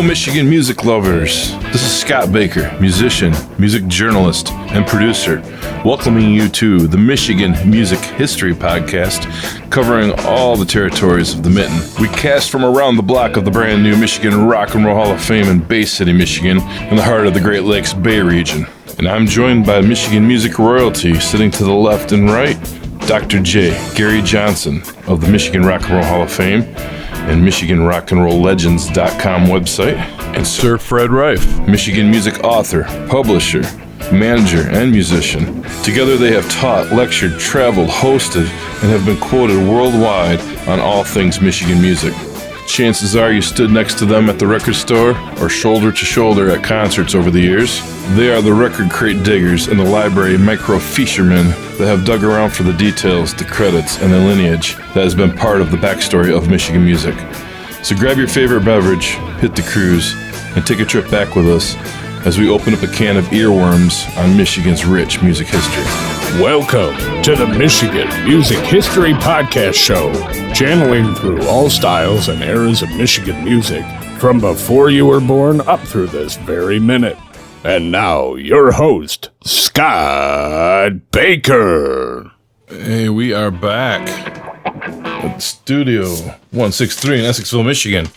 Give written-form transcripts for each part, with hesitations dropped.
Michigan music lovers. This is Scott Baker, musician, music journalist, and producer, welcoming you to the Michigan Music History Podcast, covering all the territories of the Mitten. We cast from around the block of the brand new Michigan Rock and Roll Hall of Fame in Bay City, Michigan, in the heart of the Great Lakes Bay region. And I'm joined by Michigan music royalty, sitting to the left and right, Dr. J. Gary Johnson of the Michigan Rock and Roll Hall of Fame and MichiganRockandRollLegends.com website, and Sir Fred Reif, Michigan music author, publisher, manager, and musician. Together they have taught, lectured, traveled, hosted, and have been quoted worldwide on all things Michigan music. Chances are you stood next to them at the record store or shoulder to shoulder at concerts over the years. They are the record crate diggers and the library microfishermen that have dug around for the details, the credits, and the lineage that has been part of the backstory of Michigan music. So grab your favorite beverage, hit the cruise, and take a trip back with us as we open up a can of earworms on Michigan's rich music history. Welcome to the Michigan Music History Podcast Show, channeling through all styles and eras of Michigan music, from before you were born up through this very minute. And now, your host, Scott Baker. Hey, we are back at Studio 163 in Essexville, Michigan,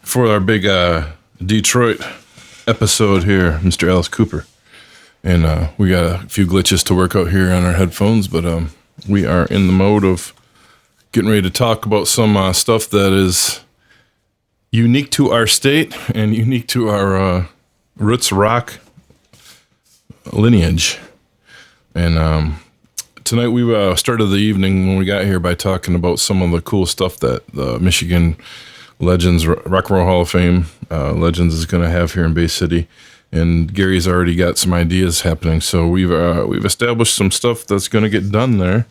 for our big Detroit episode here, Mr. Alice Cooper. And we got a few glitches to work out here on our headphones, but we are in the mode of getting ready to talk about some stuff that is unique to our state and unique to our roots rock lineage. And tonight we started the evening when we got here by talking about some of the cool stuff that the Michigan Legends, Rock and Roll Hall of Fame Legends is going to have here in Bay City. And Gary's already got some ideas happening, so we've established some stuff that's going to get done there.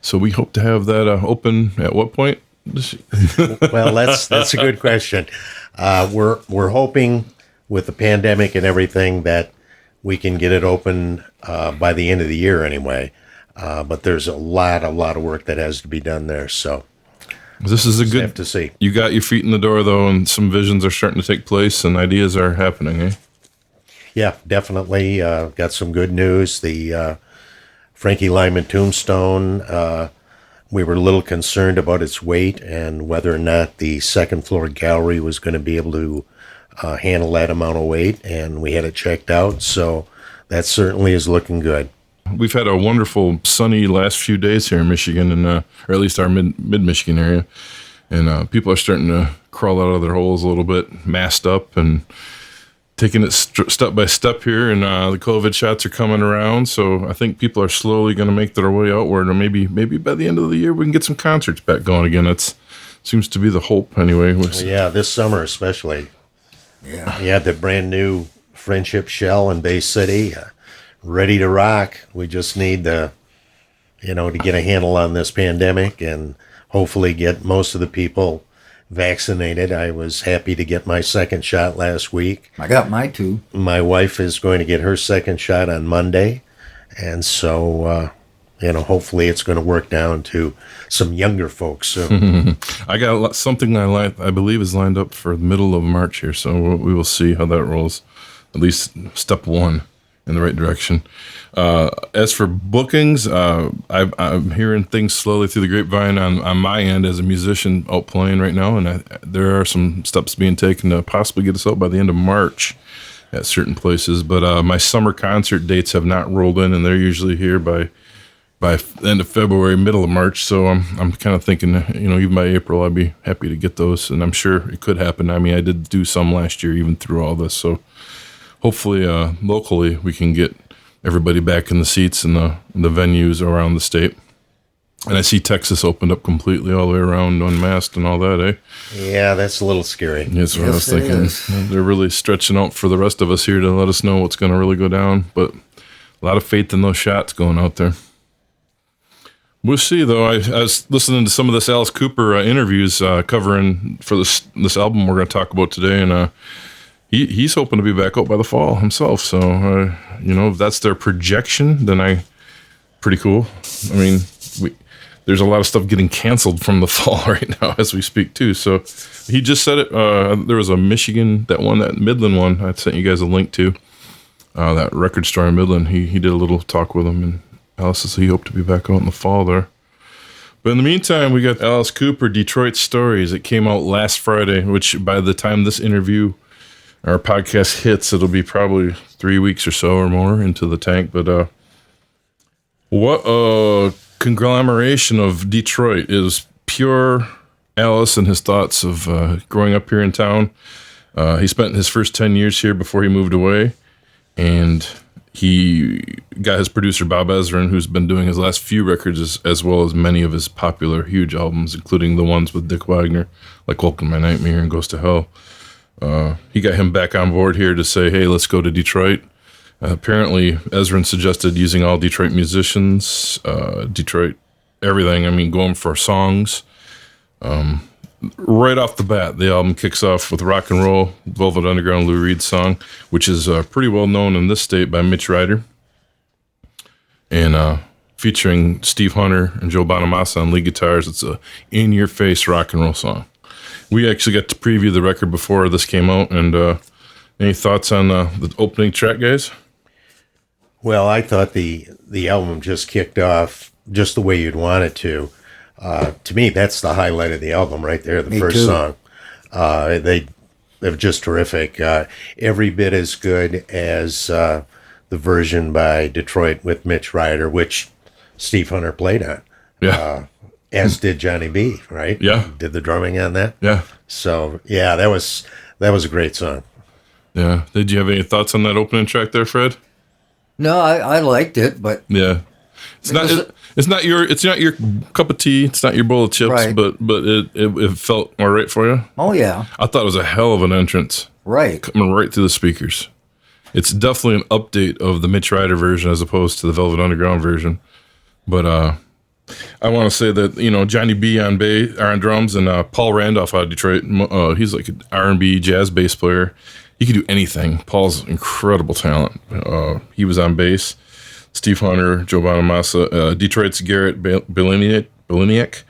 So we hope to have that open at what point? Well, that's a good question. We're hoping with the pandemic and everything that we can get it open by the end of the year anyway. But there's a lot of work that has to be done there. So this is a good have to see. You got your feet in the door though, and some visions are starting to take place, and ideas are happening. Eh? Yeah, definitely. Got some good news. The Frankie Lyman tombstone, we were a little concerned about its weight and whether or not the second floor gallery was going to be able to handle that amount of weight, and we had it checked out, so that certainly is looking good. We've had a wonderful sunny last few days here in Michigan, and or at least our mid-Michigan area, and people are starting to crawl out of their holes a little bit, masked up, and taking it step by step here, and the COVID shots are coming around, so I think people are slowly going to make their way outward, and maybe by the end of the year we can get some concerts back going again. That seems to be the hope anyway. Yeah, this summer especially. Yeah, you had the brand new Friendship Shell in Bay City, ready to rock. We just need to get a handle on this pandemic and hopefully get most of the people vaccinated. I was happy to get my second shot last week. I got mine too. My wife is going to get her second shot on Monday. And so, hopefully it's going to work down to some younger folks soon. I got something I believe is lined up for the middle of March here. So we will see how that rolls. At least step one in the right direction. As for bookings, I'm hearing things slowly through the grapevine on my end as a musician out playing right now, and there are some steps being taken to possibly get us out by the end of March at certain places. But my summer concert dates have not rolled in, and they're usually here by end of February, middle of March. So I'm kind of thinking, even by April, I'd be happy to get those, and I'm sure it could happen. I mean, I did do some last year, even through all this, so hopefully, locally, we can get everybody back in the seats in the venues around the state. And I see Texas opened up completely all the way around, unmasked and all that, eh? Yeah, that's a little scary. That's what I was thinking. They're really stretching out for the rest of us here to let us know what's going to really go down. But a lot of faith in those shots going out there. We'll see, though. I was listening to some of this Alice Cooper interviews covering for this album we're going to talk about today, and he's hoping to be back out by the fall himself. So, if that's their projection, then pretty cool. I mean, there's a lot of stuff getting canceled from the fall right now as we speak too. So he just said it. There was a Michigan, that Midland one. I sent you guys a link to that record store in Midland. He did a little talk with him, and Alice says he hoped to be back out in the fall there. But in the meantime, we got Alice Cooper, Detroit Stories. It came out last Friday, which by the time this interview, our podcast hits, it'll be probably 3 weeks or so or more into the tank. But what a conglomeration of Detroit. Is pure Alice and his thoughts of growing up here in town. He spent his first 10 years here before he moved away. And he got his producer, Bob Ezrin, who's been doing his last few records as well as many of his popular, huge albums, including the ones with Dick Wagner, like Welcome to My Nightmare and Goes to Hell. He got him back on board here to say, hey, let's go to Detroit. Apparently, Ezrin suggested using all Detroit musicians, Detroit everything. I mean, going for songs. Right off the bat, the album kicks off with Rock and Roll, Velvet Underground Lou Reed song, which is pretty well known in this state by Mitch Ryder. And featuring Steve Hunter and Joe Bonamassa on lead guitars. It's a in-your-face rock and roll song. We actually got to preview the record before this came out. And any thoughts on the opening track, guys? Well, I thought the album just kicked off just the way you'd want it to. To me, that's the highlight of the album right there, the first song. They're just terrific. Every bit as good as the version by Detroit with Mitch Ryder, which Steve Hunter played on. Yeah. As did Johnny B, right? Yeah. Did the drumming on that? Yeah. So, yeah, that was a great song. Yeah. Did you have any thoughts on that opening track there, Fred? No, I liked it, but yeah, it's not your cup of tea. It's not your bowl of chips, Right. but it felt all right for you. oh yeah, I thought it was a hell of an entrance, right. coming right through the speakers. It's definitely an update of the Mitch Ryder version as opposed to the Velvet Underground version. But I want to say that Johnny B on bass, or on drums, and Paul Randolph out of Detroit. He's like an R&B jazz bass player. He could do anything. Paul's incredible talent. He was on bass. Steve Hunter, Joe Bonamassa, Detroit's Garrett Beliniak,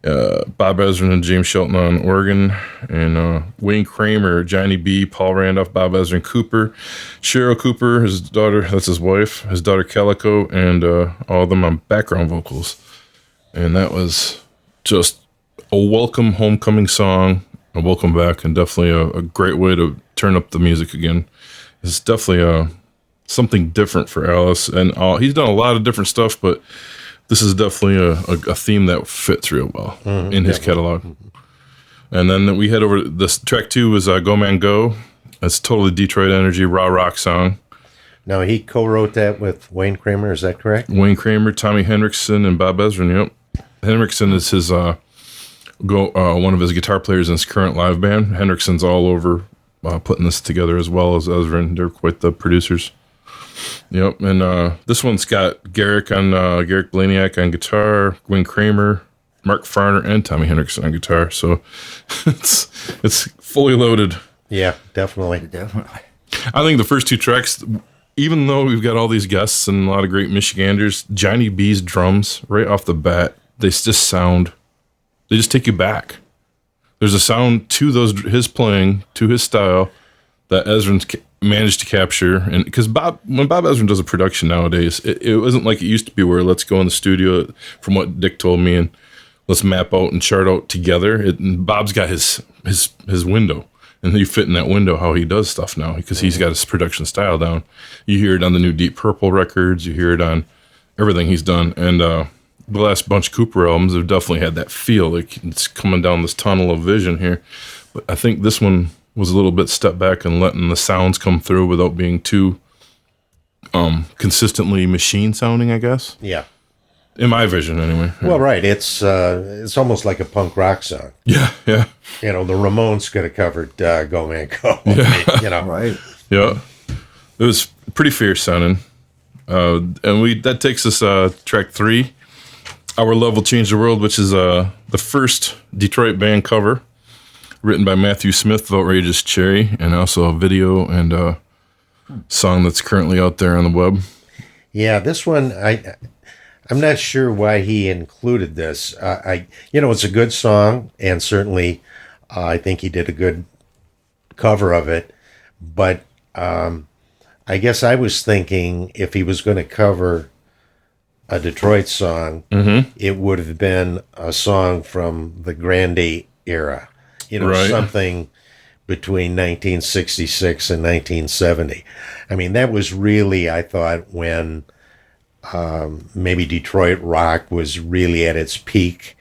Bob Ezrin and James Shelton on organ, and Wayne Kramer, Johnny B, Paul Randolph, Bob Ezrin, Cooper, Cheryl Cooper, his daughter, that's his wife, his daughter Calico, and all of them on background vocals. And that was just a welcome homecoming song, a welcome back, and definitely a great way to turn up the music again. It's definitely something different for Alice, and he's done a lot of different stuff, but this is definitely a theme that fits real well in his catalog. And then we head over to this track 2 was Go Man Go. That's totally Detroit energy, raw rock song. Now, he co-wrote that with Wayne Kramer, is that correct? Wayne Kramer, Tommy Hendrickson, and Bob Ezrin. Yep, Hendrickson is his one of his guitar players in his current live band. Hendrickson's all over putting this together as well as Ezrin. They're quite the producers. Yep, and this one's got Garrick Blaniak on guitar, Wayne Kramer, Mark Farner, and Tommy Hendrickson on guitar. So it's fully loaded. Yeah, definitely. Definitely. I think the first 2 tracks, even though we've got all these guests and a lot of great Michiganders, Johnny B's drums right off the bat, they just take you back. There's a sound to his playing, to his style, that Ezrin's managed to capture. And because when Bob Ezrin does a production nowadays, it wasn't like it used to be where let's go in the studio, from what Dick told me, and let's map out and chart out together. And Bob's got his window, and you fit in that window how he does stuff now, because he's got his production style down. You hear it on the new Deep Purple records, you hear it on everything he's done, and the last bunch of Cooper albums have definitely had that feel, like it's coming down this tunnel of vision here. But I think this one was a little bit step back and letting the sounds come through without being too consistently machine sounding, I guess. Yeah. In my vision, anyway. Well, right. It's almost like a punk rock song. Yeah. The Ramones could have covered Go Man Go. Yeah. Right. Yeah. It was pretty fierce sounding. And that takes us track 3, Our Love Will Change the World, which is the first Detroit band cover, written by Matthew Smith of Outrageous Cherry, and also a video and a song that's currently out there on the web. Yeah, this one, I'm not sure why he included this. It's a good song, and certainly I think he did a good cover of it. But I guess I was thinking if he was going to cover a Detroit song, it would have been a song from the Grande era. Right. Something between 1966 and 1970. I mean, that was really, I thought, when maybe Detroit rock was really at its peak.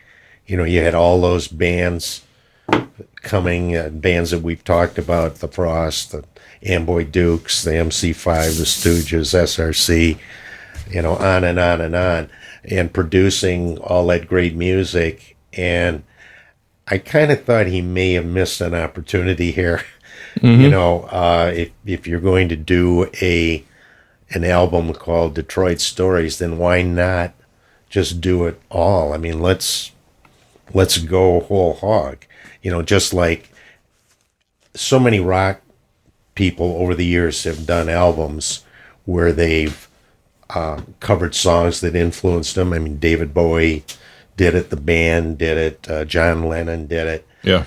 You had all those bands coming, bands that we've talked about, the Frost, the Amboy Dukes, the MC5, the Stooges, SRC, on and on and on, and producing all that great music. And I kind of thought he may have missed an opportunity here. If you're going to do an album called Detroit Stories, then why not just do it all? I mean, let's go whole hog. Just like so many rock people over the years have done albums where they've covered songs that influenced them. I mean, David Bowie did it, the band did it, John Lennon did it. Yeah.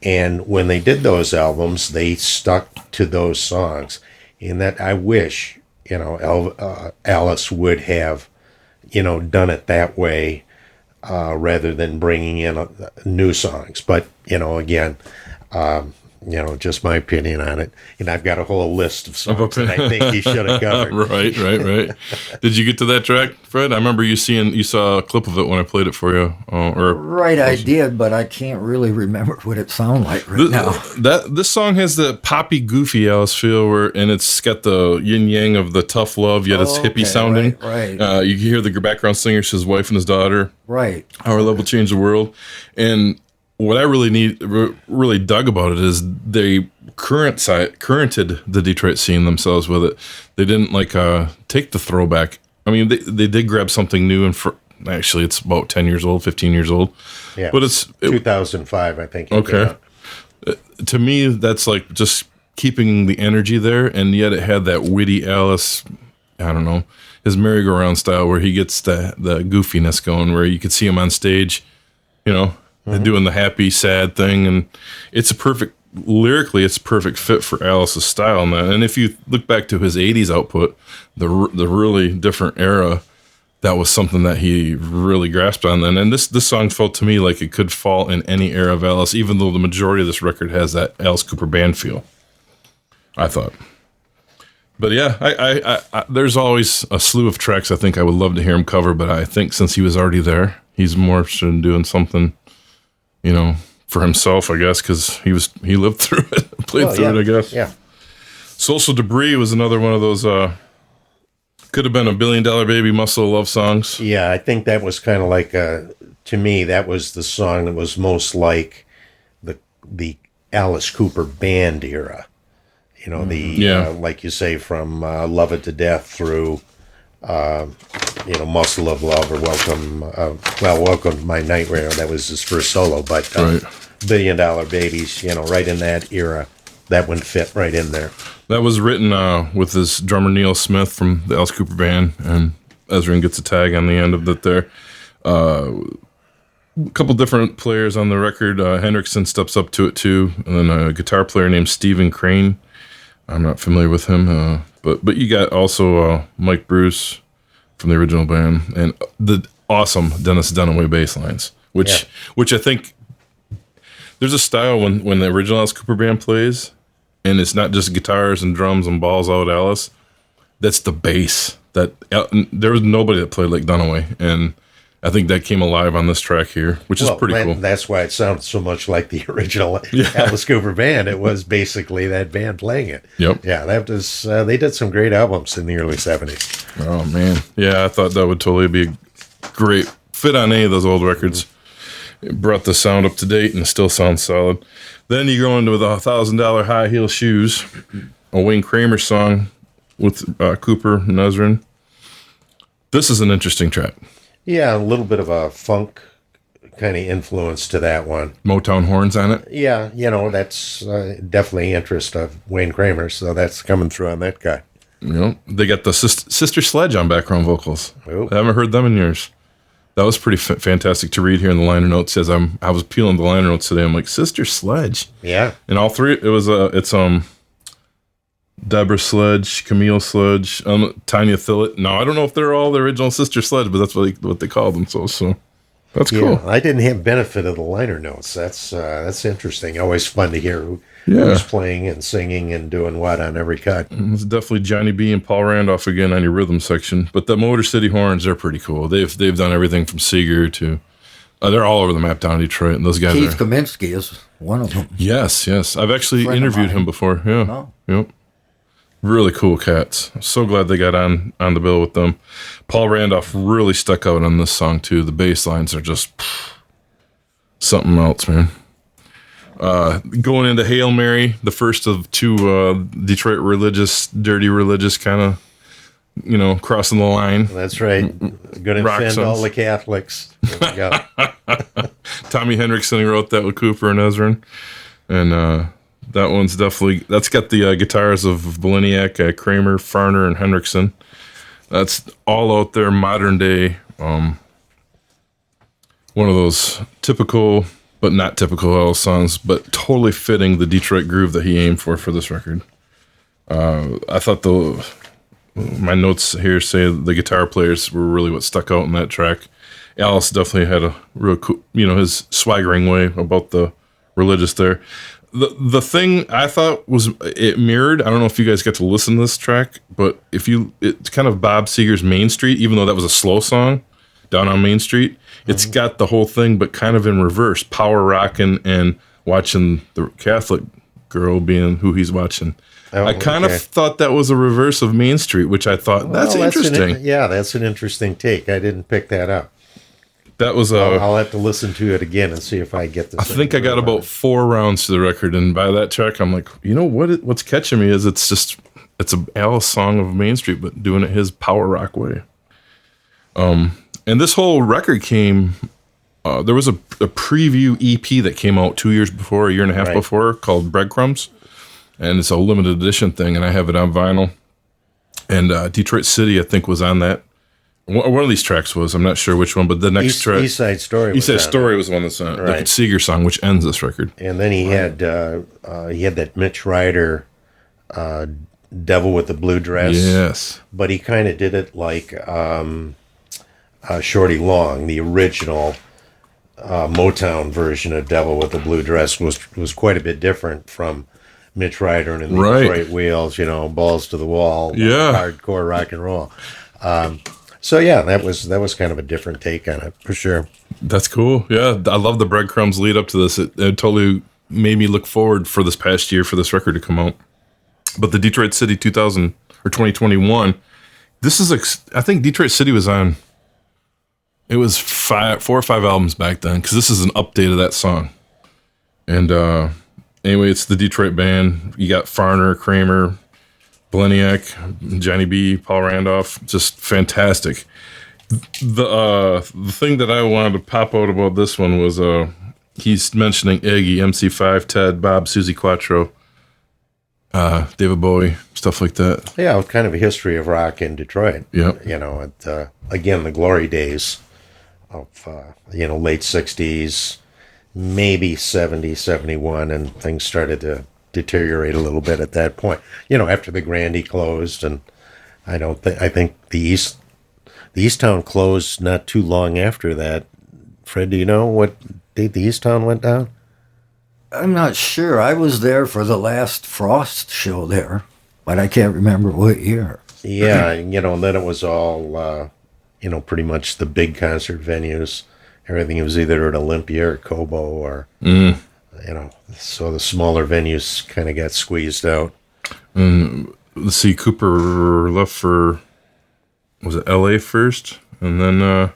And when they did those albums, they stuck to those songs. And that I wish, Alice would have, done it that way rather than bringing in new songs. But, again, just my opinion on it. And I've got a whole list of songs that I think he should have covered. Right. Did you get to that track, Fred? I remember you saw a clip of it when I played it for you. Right, I did, but I can't really remember what it sounded like now. This song has the poppy, goofy Alice feel, and it's got the yin yang of the tough love, yet it's hippie sounding. Right. You can hear the background singer, his wife and his daughter. Right. Our Love Will Change the World. And what I really dug about it is they currented the Detroit scene themselves with it. They didn't take the throwback. I mean, they did grab something new, and actually it's about 10 years old, 15 years old. Yeah, but it's 2005, I think. Okay. To me, that's like just keeping the energy there, and yet it had that witty Alice, I don't know, his merry-go-round style where he gets the goofiness going, where you could see him on stage, doing the happy, sad thing, and lyrically, it's a perfect fit for Alice's style. And if you look back to his 80s output, the really different era, that was something that he really grasped on then. And this song felt to me like it could fall in any era of Alice, even though the majority of this record has that Alice Cooper band feel, I thought. But yeah, I there's always a slew of tracks I think I would love to hear him cover, but I think since he was already there, he's more interested in doing something, for himself, I guess, because he lived through it, played through it, I guess. Yeah. Social Debris was another one of those, could have been a $1 Billion Baby Muscle love songs. Yeah, I think that was kind of like, to me, that was the song that was most like the Alice Cooper band era. Like you say, from Love It to Death through, Muscle of Love or Welcome to My Nightmare. That was his first solo, but right. $1 Billion Babies, right in that era, that one fit right in there. That was written with his drummer Neil Smith from the Alice Cooper Band, and Ezrin gets a tag on the end of it there. A couple different players on the record. Hendrickson steps up to it too, and then a guitar player named Stephen Crane. I'm not familiar with him, but you got also Mike Bruce from the original band, and the awesome Dennis Dunaway bass lines, which I think there's a style when the original Alice Cooper Band plays, and it's not just guitars and drums and balls out Alice. That's the bass. There was nobody that played like Dunaway, and I think that came alive on this track here, which is pretty cool. That's why it sounds so much like the original Alice Cooper Band. It was basically that band playing it. Yep. Yeah, that was. They did some great albums in the early '70s. Oh man, yeah, I thought that would totally be a great fit on any of those old records. It brought the sound up to date and it still sounds solid. Then you go into the $1,000 High Heel Shoes, a Wayne Kramer song with Cooper and Ezrin. This is an interesting track. Yeah, a little bit of a funk kind of influence to that one. Motown horns on it? Yeah, that's definitely interest of Wayne Kramer, so that's coming through on that guy. You know, they got the Sister Sledge on background vocals. Oh. I haven't heard them in years. That was pretty fantastic to read here in the liner notes. As I was peeling the liner notes today, I'm like, Sister Sledge. Yeah. And all three, it's Deborah Sledge, Camille Sledge, Tanya Thillett. No, I don't know if they're all the original Sister Sledge, but that's what they called them. So that's cool. Yeah, I didn't have benefit of the liner notes. That's interesting. Always fun to hear who's playing and singing and doing what on every cut. It's definitely Johnny B and Paul Randolph again on your rhythm section. But the Motor City horns, they're pretty cool. They've done everything from Seeger to they're all over the map down in Detroit. And those guys Keith Kaminsky is one of them. Yes. I've actually interviewed him before. Yeah. Oh. Yep. Really cool cats. So glad they got on the bill with them. Paul Randolph really stuck out on this song too. The bass lines are just something else, man. Going into Hail Mary, the first of two Detroit dirty religious kind of, crossing the line. That's right. Going to offend all the Catholics. There we go. Tommy Hendrickson wrote that with Cooper and Ezrin. And that one's that's got the guitars of Boliniak, Kramer, Farner, and Hendrickson. That's all out there, modern day. One of those typical, but not typical L songs, but totally fitting the Detroit groove that he aimed for this record. I thought my notes here say the guitar players were really what stuck out in that track. Alice definitely had a real cool, his swaggering way about the religious there. The thing I thought was it mirrored. I don't know if you guys got to listen to this track, but it's kind of Bob Seger's Main Street, even though that was a slow song down on Main Street. It's got the whole thing, but kind of in reverse, power rocking and watching the Catholic girl being who he's watching. Oh, I kind of thought that was a reverse of Main Street, which I thought that's interesting. That's an interesting take. I didn't pick that up. That was I'll have to listen to it again and see if I get this. I think I got about 4 rounds to the record, and by that track, I'm like, what's catching me is it's a Alice song of Main Street, but doing it his power rock way. And this whole record came. There was a preview EP that came out 2 years before, a year and a half before, called Breadcrumbs, and it's a limited edition thing, and I have it on vinyl. And Detroit City, I think, was on that. One of these tracks was, I'm not sure which one, but the next track, East Side Story. East Side Story was the one that's on the Seeger song, which ends this record. And then he had that Mitch Ryder, Devil with the Blue Dress. Yes, but he kind of did it like Shorty Long, the original Motown version of Devil with the Blue Dress was quite a bit different from Mitch Ryder and the Detroit Wheels, balls to the wall, hardcore rock and roll. So yeah, that was kind of a different take on it for sure. That's cool. Yeah, I love the Breadcrumbs lead up to this. It totally made me look forward for this past year for this record to come out. But the Detroit City 2000 or 2021, this is I think Detroit City was on. It was 4 or 5 albums back then because this is an update of that song. And anyway, it's the Detroit band. You got Farner, Kramer, Boliniak, Johnny B, Paul Randolph, just fantastic. The thing that I wanted to pop out about this one was he's mentioning Iggy, MC5, Ted, Bob, Susie Quattro, David Bowie, stuff like that. Yeah, it was kind of a history of rock in Detroit. Yeah, again, the glory days of late 60s, maybe 70, 71, and things started to deteriorate a little bit at that point. After the Grandy closed, and I think the Easttown closed not too long after that. Fred, do you know what date the Easttown went down? I'm not sure. I was there for the last Frost show there, but I can't remember what year. Yeah, and then it was all, pretty much the big concert venues. Everything was either at Olympia or Cobo or, so the smaller venues kind of got squeezed out. Let's see, Cooper left for, was it LA first? And then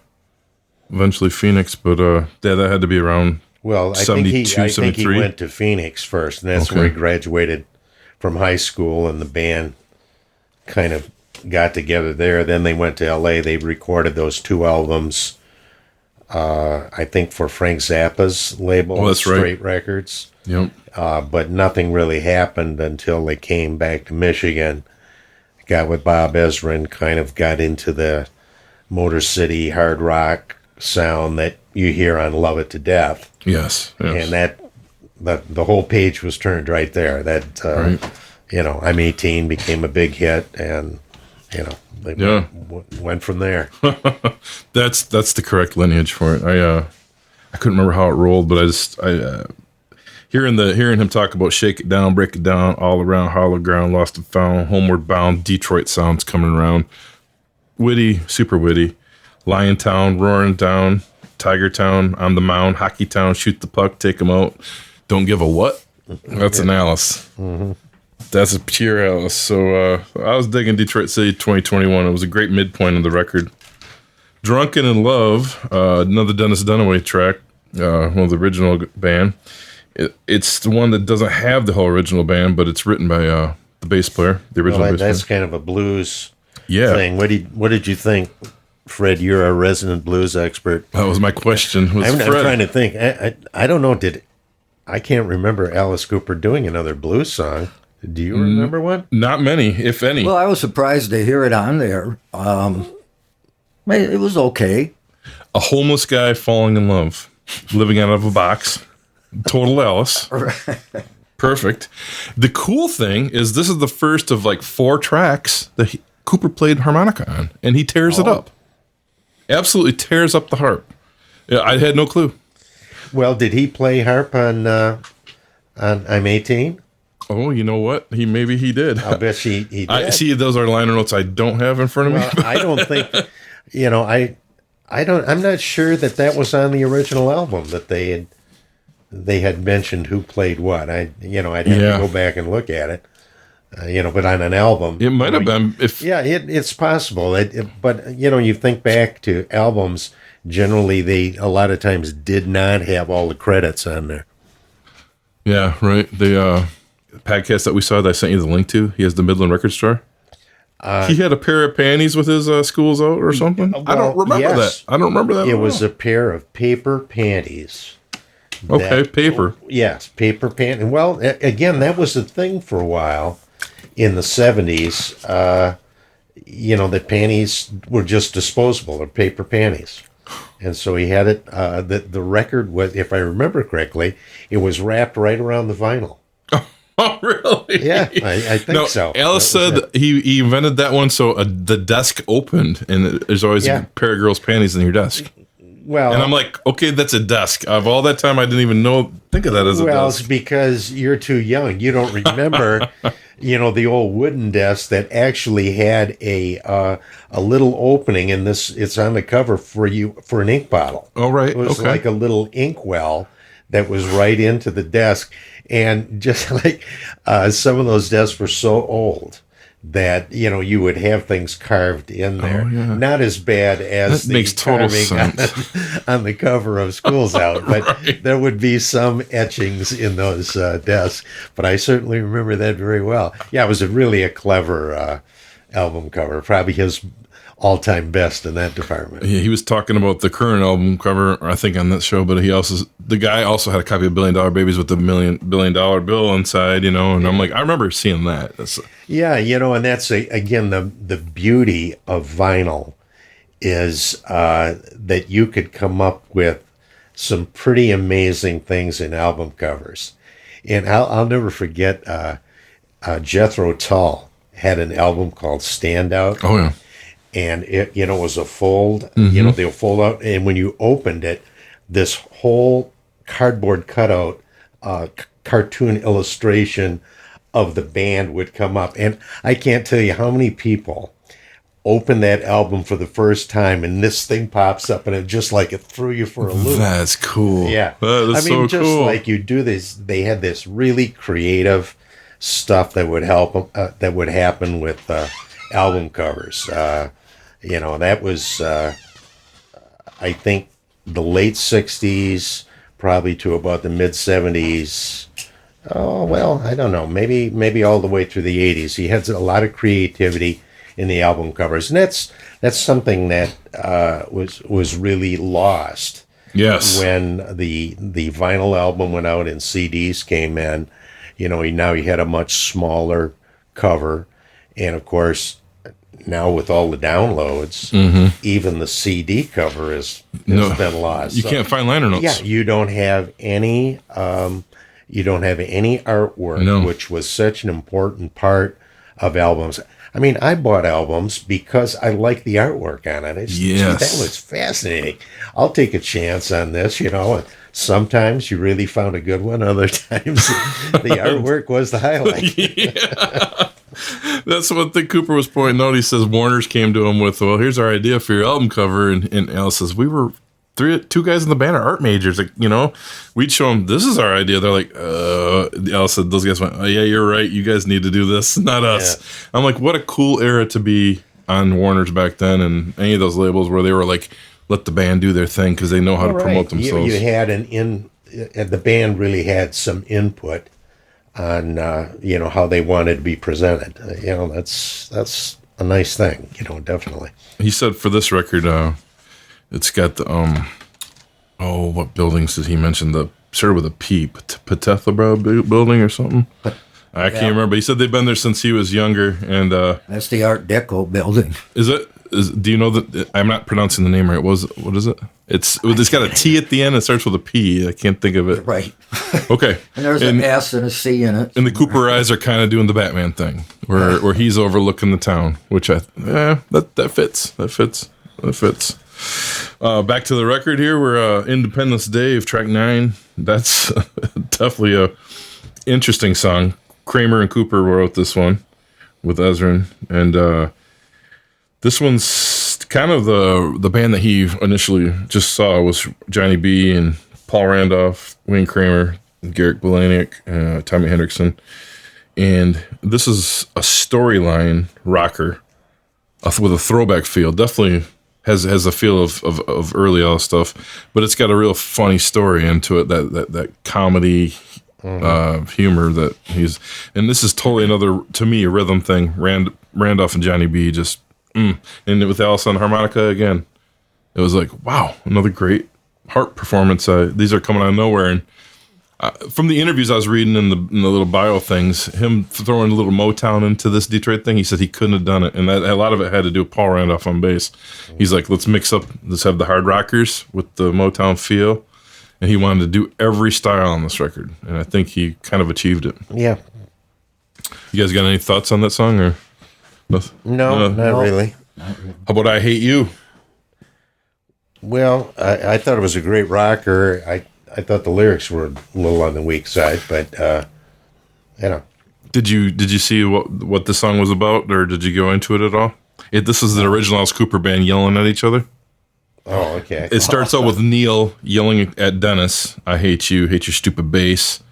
eventually Phoenix, but that had to be around 72, I think he went to Phoenix first, and that's where he graduated from high school, and the band kind of got together there. Then they went to LA. They recorded those 2 albums, I think, for Frank Zappa's label, Straight Records. Yep. But nothing really happened until they came back to Michigan, got with Bob Ezra and kind of got into the Motor City hard rock sound that you hear on Love It to Death. Yes. And the whole page was turned right there. That I'm 18 became a big hit, and they went from there. That's the correct lineage for it. I couldn't remember how it rolled, but hearing him talk about Shake It Down, Break It Down, All Around, Hollow Ground, Lost and Found, Homeward Bound, Detroit sounds coming around. Witty, super witty. Lion Town, Roaring Down, Tiger Town, On the Mound, Hockey Town, Shoot the Puck, Take 'em Out. Don't give a what? That's an Alice. Mm-hmm. That's a pure Alice. So I was digging Detroit City 2021. It was a great midpoint of the record. Drunken in Love, another Dennis Dunaway track, one of the original band. It's the one that doesn't have the whole original band, but it's written by the bass player, the original bass player. That's kind of a blues thing. What did you think, Fred? You're a resident blues expert. That was my question. I'm trying to think. I don't know. I can't remember Alice Cooper doing another blues song. Do you remember one? Not many, if any. Well, I was surprised to hear it on there. It was okay. A homeless guy falling in love, living out of a box. Total Alice. Perfect. The cool thing is this is the first of like 4 tracks that Cooper played harmonica on, and he tears it up. Absolutely tears up the harp. Yeah, I had no clue. Well, did he play harp on I'm 18? Oh, you know what? Maybe he did. I'll bet he did. I see those are liner notes I don't have in front of me. I don't think, I'm not sure that was on the original album that they had mentioned who played what. I'd have to go back and look at it. But on an album, it might have been. It's possible. But you think back to albums. Generally, they a lot of times did not have all the credits on there. Yeah, right. The podcast that we saw that I sent you the link to. He has the Midland Record Store. He had a pair of panties with his schools out or something. Well, I don't remember that. I don't remember that. It was a pair of paper panties. Paper. Yes, paper panties. Well, again, that was a thing for a while in the 70s. That panties were just disposable, or paper panties. And so he had it. The record was, if I remember correctly, it was wrapped right around the vinyl. Oh, really? Yeah, I think so. Alice said he invented that one so the desk opened, and there's always a pair of girls' panties in your desk. Well, and I'm like, okay, that's a desk. Of all that time, I didn't even think of that as a desk. Well, it's because you're too young. You don't remember, the old wooden desk that actually had a little opening, and it's on the cover for an ink bottle. Oh, right. It was like a little ink well that was right into the desk. And just like some of those desks were so old that, you would have things carved in there. Oh, yeah. Not as bad as that makes total sense. On the cover of School's Out, but there would be some etchings in those desks. But I certainly remember that very well. Yeah, it was really a clever album cover, probably his all-time best in that department. Yeah, he was talking about the current album cover, I think, on that show, but the guy also had a copy of $1 Billion Babies with the $1 billion bill inside, and I'm like, I remember seeing that. And that's, again, the beauty of vinyl is that you could come up with some pretty amazing things in album covers. And I'll never forget Jethro Tull had an album called Standout. Oh, yeah. And it, was a fold, they'll fold out. And when you opened it, this whole cardboard cutout, cartoon illustration of the band would come up. And I can't tell you how many people open that album for the first time and this thing pops up and it just like it threw you for a loop. That's cool. Yeah. That is so just cool. Like you do this, they had this really creative stuff that would that would happen with album covers. That was, I think, the late 60s, probably to about the mid 70s. Oh, well, I don't know. Maybe all the way through the 80s. He had a lot of creativity in the album covers. And that's something that was really lost. Yes. When the vinyl album went out and CDs came in, now he had a much smaller cover. And of course, now with all the downloads, even the CD cover has been lost. You can't find liner notes. Yeah, you don't have any. You don't have any artwork, which was such an important part of albums. I mean, I bought albums because I like the artwork on it. Gee, that was fascinating. I'll take a chance on this, And sometimes you really found a good one. Other times, the artwork was the highlight. Yeah. That's what the Cooper was pointing out. He says Warner's came to him with, well, here's our idea for your album cover. And Al says, we were two guys in the band are art majors. Like, we'd show them, this is our idea. They're like, Al said, those guys went, oh, yeah, you're right. You guys need to do this, not us. Yeah. I'm like, what a cool era to be on Warner's back then and any of those labels where they were like, let the band do their thing because they know how to promote themselves. You had the band really had some input on how they wanted to be presented. That's a nice thing, definitely. He said for this record, it's got the what buildings did he mention? The started with a P, Patethobra building or something. I can't remember. He said they've been there since he was younger, and that's the Art Deco building. Is it? Do you know that? I'm not pronouncing the name right. What is it? It's got a T at the end. It starts with a P. I can't think of it. Right. Okay. And there's an S and a C in it. And the Cooper eyes are kind of doing the Batman thing, where he's overlooking the town, which that fits. That fits. Back to the record here. We're Independence Day of track 9. That's definitely a interesting song. Kramer and Cooper wrote this one with Ezrin, and this one's kind of the band that he initially just saw was Johnny B and Paul Randolph, Wayne Kramer, Garrick Belanek, Tommy Hendrickson, and this is a storyline rocker with a throwback feel. Definitely has a feel of early Alice stuff, but it's got a real funny story into it. That comedy. Humor that he's, and this is totally another, to me, a rhythm thing. Randolph and Johnny B just, and with Alice on harmonica again, it was like, wow, another great harp performance. These are coming out of nowhere, and from the interviews I was reading in the little bio things, him throwing a little Motown into this Detroit thing, he said he couldn't have done it, and a lot of it had to do with Paul Randolph on bass. He's like, let's have the hard rockers with the Motown feel. And he wanted to do every style on this record, and I think he kind of achieved it. Yeah. You guys got any thoughts on that song, or nothing? No, not really. How about "I Hate You"? Well, I thought it was a great rocker. I thought the lyrics were a little on the weak side, but Did you see what the song was about, or did you go into it at all? This is the original Alice Cooper band yelling at each other. Oh, okay. It starts out with Neil yelling at Dennis, "I hate you your stupid bass."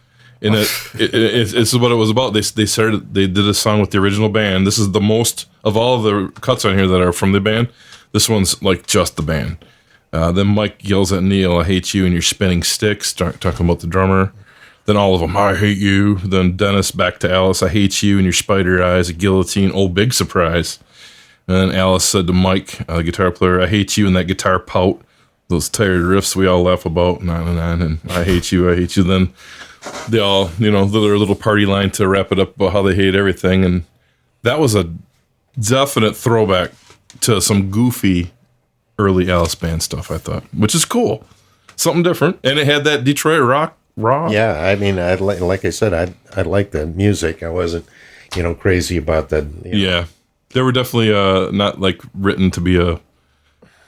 And it's what it was about. They did a song with the original band. This is the most of all of the cuts on here that are from the band. This one's like just the band. Then Mike yells at Neil, "I hate you and your spinning sticks," talking about the drummer. Then all of them, "I hate you." Then Dennis back to Alice, "I hate you and your spider eyes, a guillotine, oh big surprise." And then Alice said to Mike, the guitar player, "I hate you and that guitar pout, those tired riffs we all laugh about, and I hate you. Then they all, their little party line to wrap it up about how they hate everything. And that was a definite throwback to some goofy early Alice band stuff, I thought, which is cool. Something different. And it had that Detroit rock. Yeah, I mean, like I said, I like the music. I wasn't, crazy about the. Yeah. They were definitely not like written to be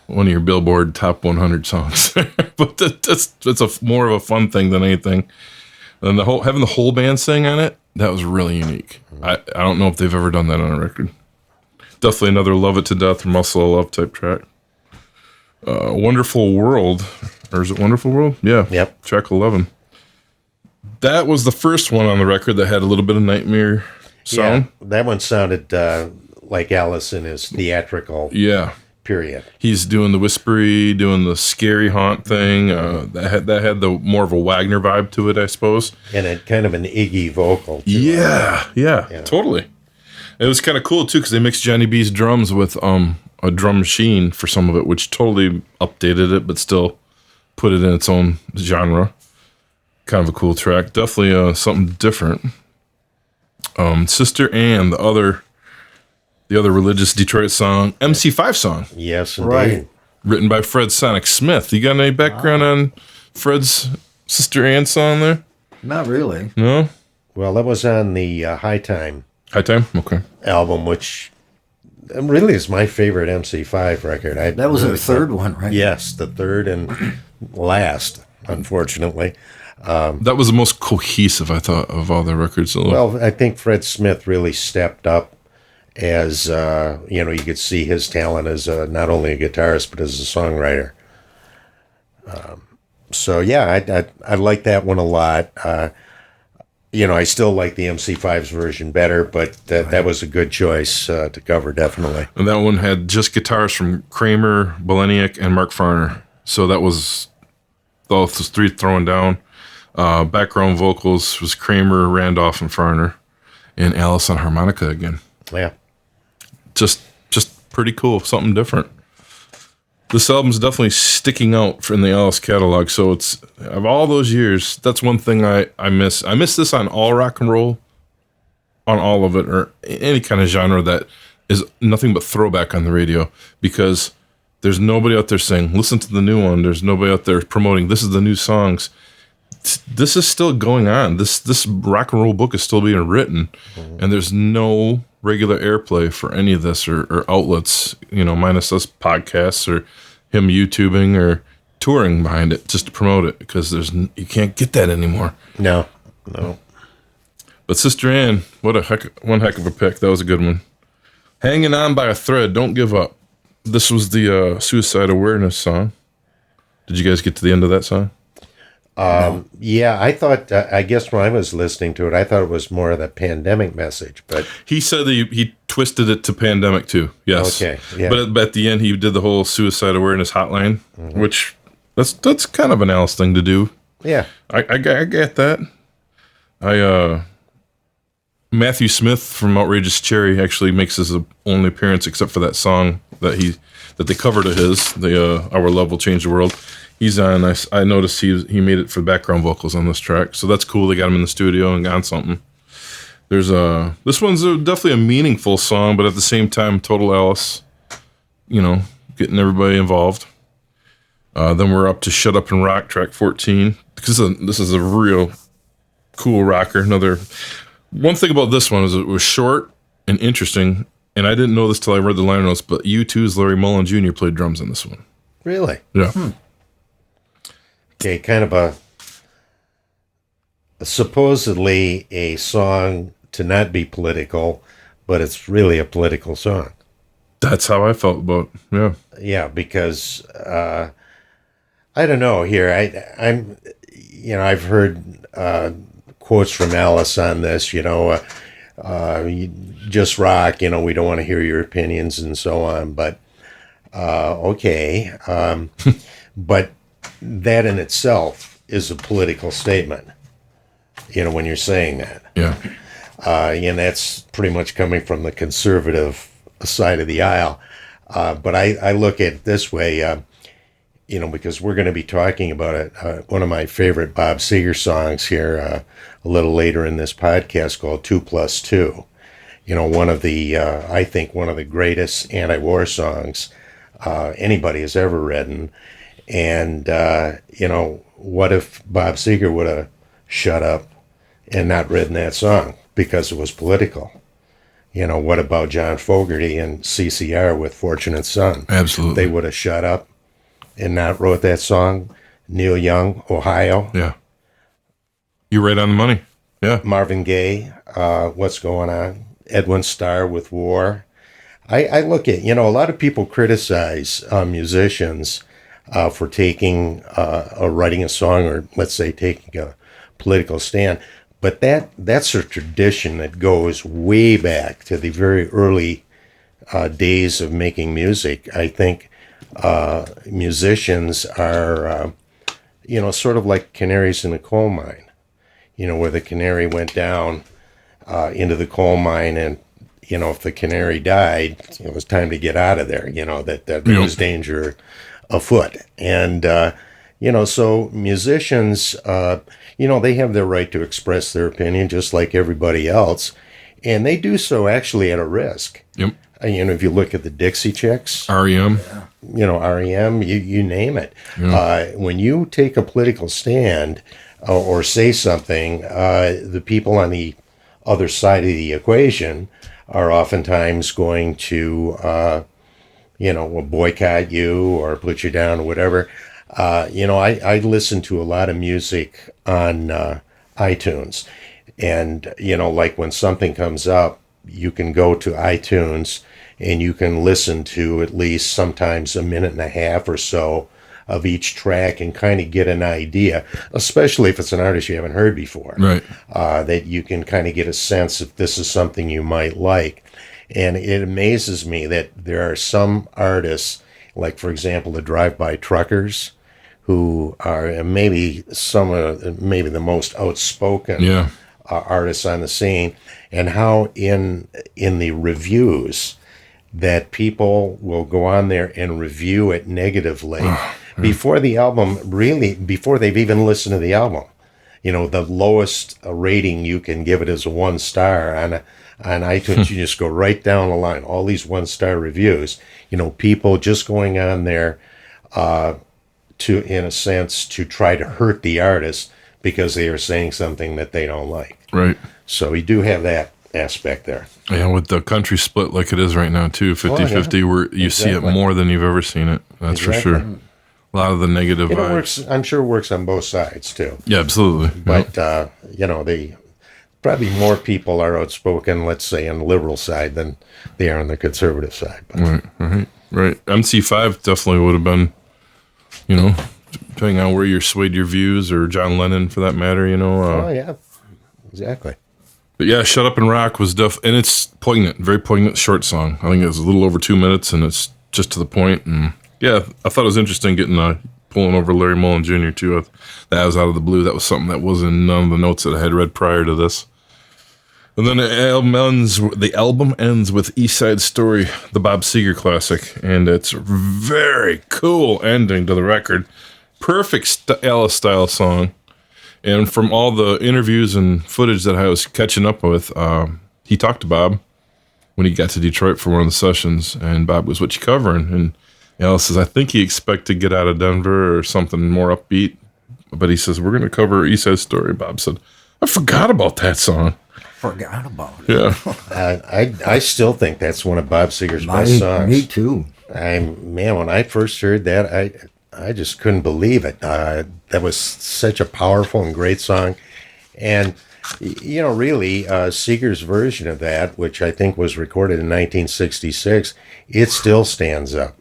one of your Billboard top 100 songs, but it's more of a fun thing than anything. And having the whole band sing on it, that was really unique. I don't know if they've ever done that on a record. Definitely another "Love It to Death" or "Muscle of Love" type track. "Wonderful World," or is it "Wonderful World"? Yeah. Yep. Track 11. That was the first one on the record that had a little bit of Nightmare sound. Yeah, that one sounded like Alice in his theatrical period. He's doing the whispery, doing the scary haunt thing. That had the more of a Wagner vibe to it, I suppose. And it kind of an Iggy vocal. Too. Yeah, totally. It was kind of cool too because they mixed Johnny B's drums with a drum machine for some of it, which totally updated it, but still put it in its own genre. Kind of a cool track. Definitely something different. Sister Anne, the other the other religious Detroit song, MC5 song, Yes, indeed. Right. written by Fred Sonic Smith. You got any background on Fred's Sister Ann song there? Not really. No? Well, that was on the High Time High Time? Okay. album, which really is my favorite MC5 record. That was the third one, right? Yes, the third and last, unfortunately. That was the most cohesive, I thought, of all their records. Well, I think Fred Smith really stepped up as, you could see his talent as not only a guitarist, but as a songwriter. So, yeah, I like that one a lot. I still like the MC5's version better, but that was a good choice to cover, definitely. And that one had just guitars from Kramer, Beleniak, and Mark Farner. So that was those three thrown down. Background vocals was Kramer, Randolph, and Farner. And Alice on harmonica again. Yeah. Just pretty cool, something different. This album's definitely sticking out in the Alice catalog. So it's, of all those years, that's one thing I miss. I miss this on all rock and roll, on all of it, or any kind of genre that is nothing but throwback on the radio, because there's nobody out there saying, listen to the new one. There's nobody out there promoting, this is the new songs. This is still going on. This rock and roll book is still being written, and there's no regular airplay for any of this or outlets, minus us podcasts or him YouTubing or touring behind it just to promote it, because you can't get that anymore. No. But Sister Ann, one heck of a pick. That was a good one. Hanging On by a Thread, Don't Give Up. This was the suicide awareness song. Did you guys get to the end of that song? No. Yeah, I thought, I guess when I was listening to it, I thought it was more of the pandemic message, but... He said that he twisted it to pandemic too, yes. Okay, yeah. But at the end, he did the whole suicide awareness hotline, which that's kind of an Alice thing to do. Yeah. I get that. Matthew Smith from Outrageous Cherry actually makes his only appearance, except for that song that they covered of his, Our Love Will Change the World. He's on. I noticed he made it for background vocals on this track, so that's cool. They got him in the studio and got something. There's this one's definitely a meaningful song, but at the same time, total Alice. Getting everybody involved. Then we're up to Shut Up and Rock, track 14, because this is a real cool rocker. Another one thing about this one is it was short and interesting, and I didn't know this till I read the liner notes. But U2's Larry Mullen Jr. played drums on this one. Really? Yeah. Okay, kind of a supposedly a song to not be political, but it's really a political song. That's how I felt about it. Yeah. Yeah, because I don't know. Here, I'm I've heard quotes from Alice on this. You just rock. We don't want to hear your opinions and so on. But okay, but that in itself is a political statement. When you're saying that. Yeah. And that's pretty much coming from the conservative side of the aisle. But I look at it this way, because we're going to be talking about it. One of my favorite Bob Seger songs here a little later in this podcast called 2+2. I think one of the greatest anti-war songs anybody has ever written. And, what if Bob Seger would have shut up and not written that song because it was political? What about John Fogerty and CCR with Fortunate Son? Absolutely. They would have shut up and not wrote that song. Neil Young, Ohio. Yeah. You're right on the money. Yeah. Marvin Gaye, What's Going On? Edwin Starr with War. I look at, a lot of people criticize musicians for taking or writing a song, or let's say taking a political stand. But that's a tradition that goes way back to the very early days of making music. I think musicians are, sort of like canaries in a coal mine, where the canary went down into the coal mine, and, if the canary died, it was time to get out of there, that there was danger afoot. And, so musicians, they have their right to express their opinion just like everybody else. And they do so actually at a risk. Yep. if you look at the Dixie Chicks, REM. REM, you name it. When you take a political stand or say something, the people on the other side of the equation are oftentimes going to, boycott you or put you down or whatever. I listen to a lot of music on iTunes. And, like when something comes up, you can go to iTunes and you can listen to at least sometimes a minute and a half or so of each track and kind of get an idea, especially if it's an artist you haven't heard before. Right. That you can kind of get a sense if this is something you might like. And it amazes me that there are some artists, like, for example, the Drive-By Truckers, who are maybe the most outspoken artists on the scene, and how in the reviews that people will go on there and review it negatively before the album, before they've even listened to the album. The lowest rating you can give it is a 1 star on iTunes. You just go right down the line, all these 1-star reviews. People just going on there in a sense, to try to hurt the artist because they are saying something that they don't like. Right. So we do have that aspect there. Yeah, with the country split like it is right now, too, 50-50, where you see it more than you've ever seen it. That's for sure. A lot of the negative It vibes. works. I'm sure it works on both sides, too. Yeah, absolutely. But, probably more people are outspoken, let's say, on the liberal side than they are on the conservative side. But. Right. MC5 definitely would have been, depending on where you swayed your views, or John Lennon for that matter, oh, yeah. Exactly. But yeah, Shut Up and Rock was and it's poignant, very poignant, short song. I think it was a little over 2 minutes, and it's just to the point. And yeah, I thought it was interesting pulling over Larry Mullen Jr. too. That was out of the blue. That was something that wasn't in none of the notes that I had read prior to this. And then the album ends with East Side Story, the Bob Seger classic, and it's a very cool ending to the record. Perfect Alice style song. And from all the interviews and footage that I was catching up with, he talked to Bob when he got to Detroit for one of the sessions, and Bob was, "What you covering?" And Alice says, "I think he expected to get out of Denver or something more upbeat." But he says, "We're going to cover East Side Story." Bob said, "I forgot about that song." Forgot about it. Yeah. I still think that's one of Bob Seger's best songs. Me too. When I first heard that, I just couldn't believe it. That was such a powerful and great song. And, really, Seger's version of that, which I think was recorded in 1966, it still stands up.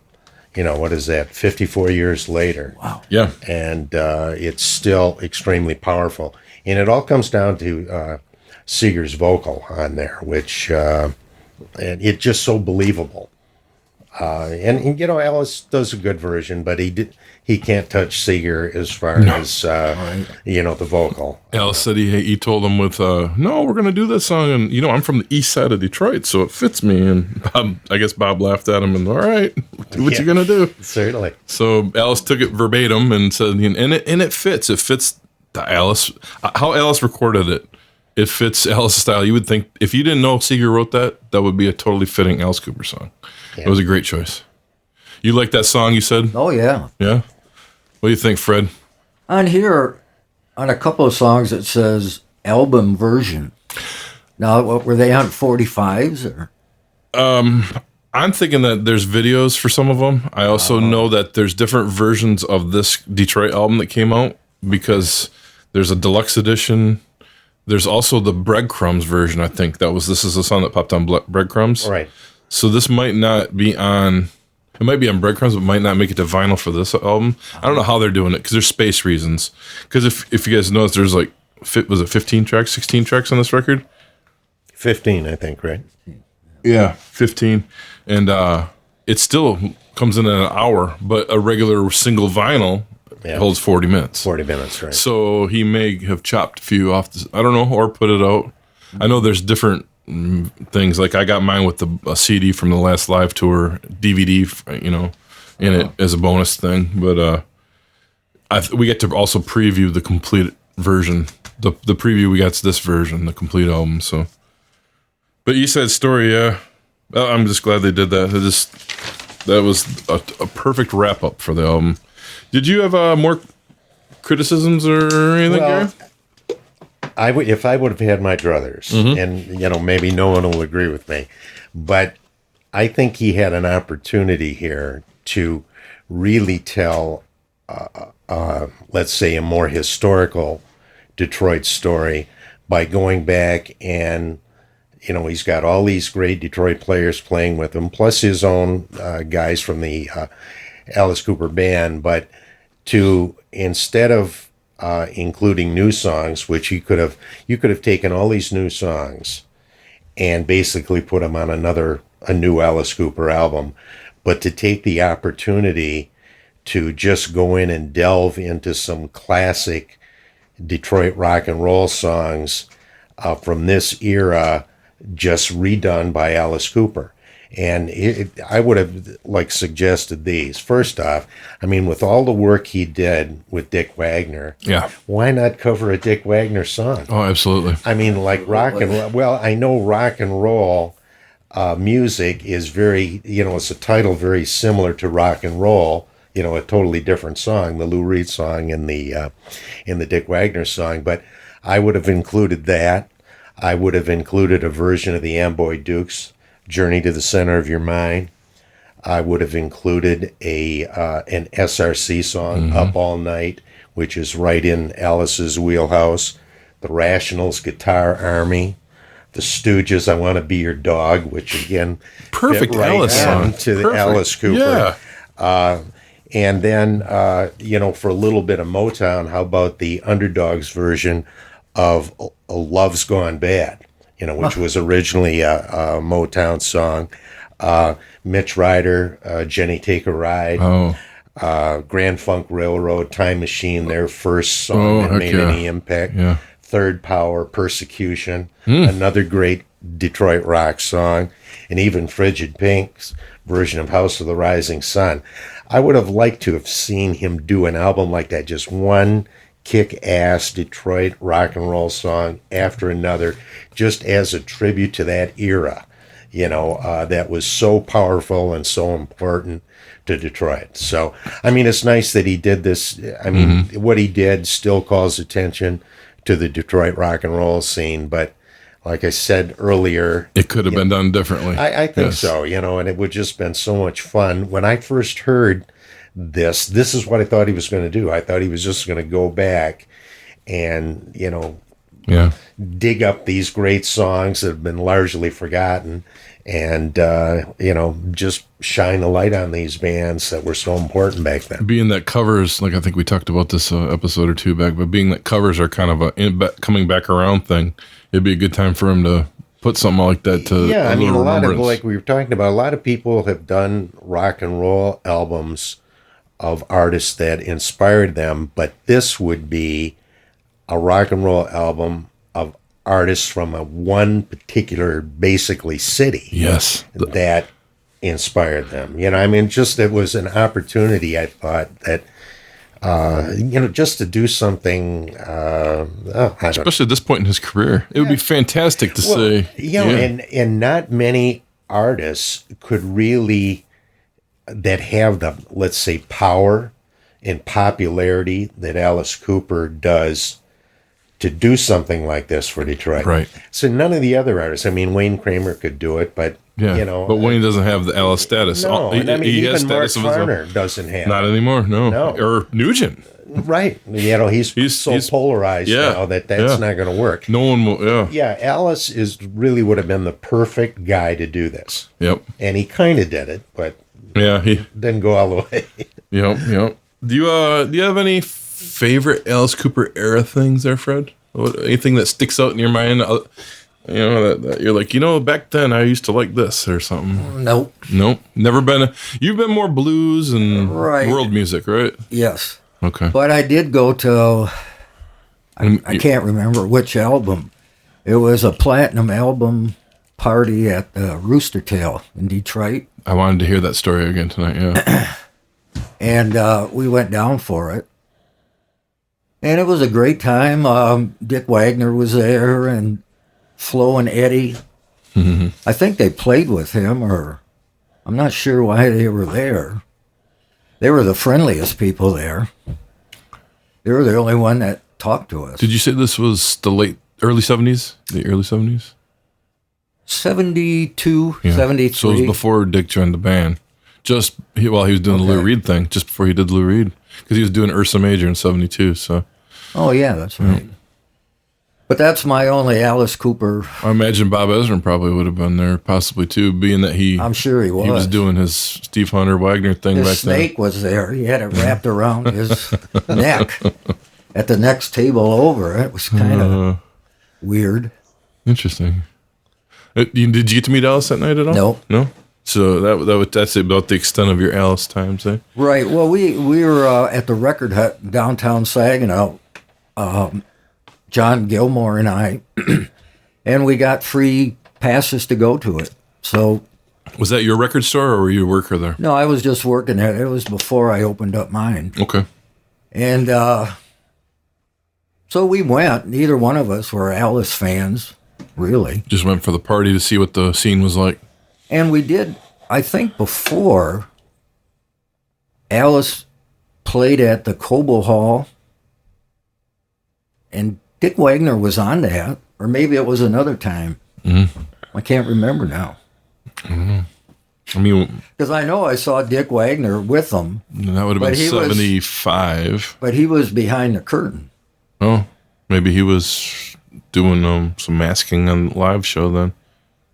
What is that, 54 years later? Wow. Yeah. And it's still extremely powerful. And it all comes down to Seger's vocal on there, which and it's just so believable. And Alice does a good version, but he can't touch Seger as far as the vocal. Alice said he told him no, we're going to do this song, and I'm from the east side of Detroit, so it fits me. And I guess Bob laughed at him and, all right, do what you're going to do. Certainly. So Alice took it verbatim and said, and it fits. It fits the Alice, how Alice recorded it. It fits Alice's style. You would think if you didn't know Seger wrote that would be a totally fitting Alice Cooper song. Yeah. It was a great choice. You like that song, you said? Oh, yeah. Yeah? What do you think, Fred? On here, on a couple of songs, it says album version. Now, what were they on, 45s? Or? I'm thinking that there's videos for some of them. I also know that there's different versions of this Detroit album that came out, because there's a deluxe edition. There's also the Breadcrumbs version, I think. This is the song that popped on Breadcrumbs. Right. So this might not be on, it might be on Breadcrumbs, but might not make it to vinyl for this album. I don't know how they're doing it, because there's space reasons. Because if you guys notice, there's was it 15 tracks, 16 tracks on this record? 15, I think, right? Yeah, 15. And it still comes in at an hour, but a regular single vinyl holds 40 minutes. 40 minutes, right. So he may have chopped a few off, I don't know, or put it out. I know there's different things. Like I got mine with a CD from the last live tour, DVD, in it as a bonus thing. But we get to also preview the complete version. The preview we got is this version, the complete album. So, but East Side Story, yeah. Well, I'm just glad they did that. That was a perfect wrap up for the album. Did you have more criticisms or anything, Gary? If I would have had my druthers, and maybe no one will agree with me, but I think he had an opportunity here to really tell, let's say, a more historical Detroit story by going back and, he's got all these great Detroit players playing with him, plus his own guys from the Alice Cooper band, but to, instead of including new songs, which you could have taken all these new songs and basically put them on a new Alice Cooper album, but to take the opportunity to just go in and delve into some classic Detroit rock and roll songs from this era, just redone by Alice Cooper. And I would have suggested these. First off, I mean, with all the work he did with Dick Wagner, why not cover a Dick Wagner song? Oh, absolutely. I mean, rock and roll. Well, I know rock and roll music is very, it's a title very similar to rock and roll. A totally different song, the Lou Reed song and the Dick Wagner song. But I would have included that. I would have included a version of the Amboy Dukes, Journey to the Center of Your Mind. I would have included an SRC song, Up All Night, which is right in Alice's wheelhouse. The Rationals, Guitar Army. The Stooges, I Want to Be Your Dog, which again, perfect fit right Alice song to the Alice Cooper. Yeah. And then, for a little bit of Motown, how about the Underdogs version of Love's Gone Bad, which was originally a Motown song. Mitch Ryder, Jenny Take a Ride, Grand Funk Railroad, Time Machine, their first song that made any impact. Yeah. Third Power, Persecution, another great Detroit rock song, and even Frigid Pink's version of House of the Rising Sun. I would have liked to have seen him do an album like that, just one kick-ass Detroit rock and roll song after another, just as a tribute to that era, that was so powerful and so important to Detroit. So, I mean, it's nice that he did this. I mean, what he did still calls attention to the Detroit rock and roll scene, but like I said earlier, it could have been done differently. I think so, and it would just been so much fun. When I first heard this is what I thought he was going to do. I thought he was just going to go back and, dig up these great songs that have been largely forgotten and, just shine a light on these bands that were so important back then. Being that covers, like I think we talked about this episode or two back, but being that covers are kind of a coming back around thing, it'd be a good time for him to put something like that to a lot of, like we were talking about, a lot of people have done rock and roll albums of artists that inspired them, but this would be a rock and roll album of artists from one particular, basically, city. Yes. That inspired them. It was an opportunity, I thought, that, just to do something, especially at this point in his career, it would be fantastic to say. And not many artists could really, that have the, let's say, power and popularity that Alice Cooper does to do something like this for Detroit. Right. So none of the other artists, Wayne Kramer could do it, but, But Wayne doesn't have the Alice status. No, he even has Mark status of his own. Farner doesn't have Not it. anymore, no. Or Nugent. Right. He's so polarized now that's not going to work. No one will, Yeah, Alice really would have been the perfect guy to do this. Yep. And he kind of did it, but he didn't go all the way. Yep. Do you have any favorite Alice Cooper era things there, Fred? Anything that sticks out in your mind? That you're like, back then I used to like this or something. Nope. Never been. You've been more blues and world music, right? Yes. Okay. But I did go to, I can't remember which album. It was a platinum album party at the Rooster Tail in Detroit. I wanted to hear that story again tonight, yeah. And we went down for it. And it was a great time. Dick Wagner was there, and Flo and Eddie I think they played with him, or I'm not sure why they were there. They were the friendliest people there. They were the only one that talked to us. Did you say this was the early 70s? The early 70s? 72, Yeah. 73. So it was before Dick joined the band. While he was doing the Lou Reed thing, just before he did Lou Reed. Because he was doing Ursa Major in 72, so. Oh, yeah, that's right. But that's my only Alice Cooper. I imagine Bob Ezrin probably would have been there, possibly too, being that I'm sure he was. He was doing his Steve Hunter Wagner thing His back snake was there. He had it wrapped around his neck at the next table over. It was kind of weird. Interesting. Did you get to meet Alice that night at all? No. No? So that's about the extent of your Alice times, eh? Right. Well, we were at the Record Hut downtown Saginaw, John Gilmore and I, and we got free passes to go to it. So. Was that your record store, or were you a worker there? No, I was just working there. It was before I opened up mine. Okay. And so we went. Neither one of us were Alice fans, really. Just went for the party to see what the scene was like. And we did, I think before, Alice played at the Cobo Hall, and Dick Wagner was on that, or maybe it was another time. Mm-hmm. I can't remember now. Mm-hmm. I mean, because I know I saw Dick Wagner with them. That would have been 75. But he was behind the curtain. Oh, maybe he was doing some masking on the live show then.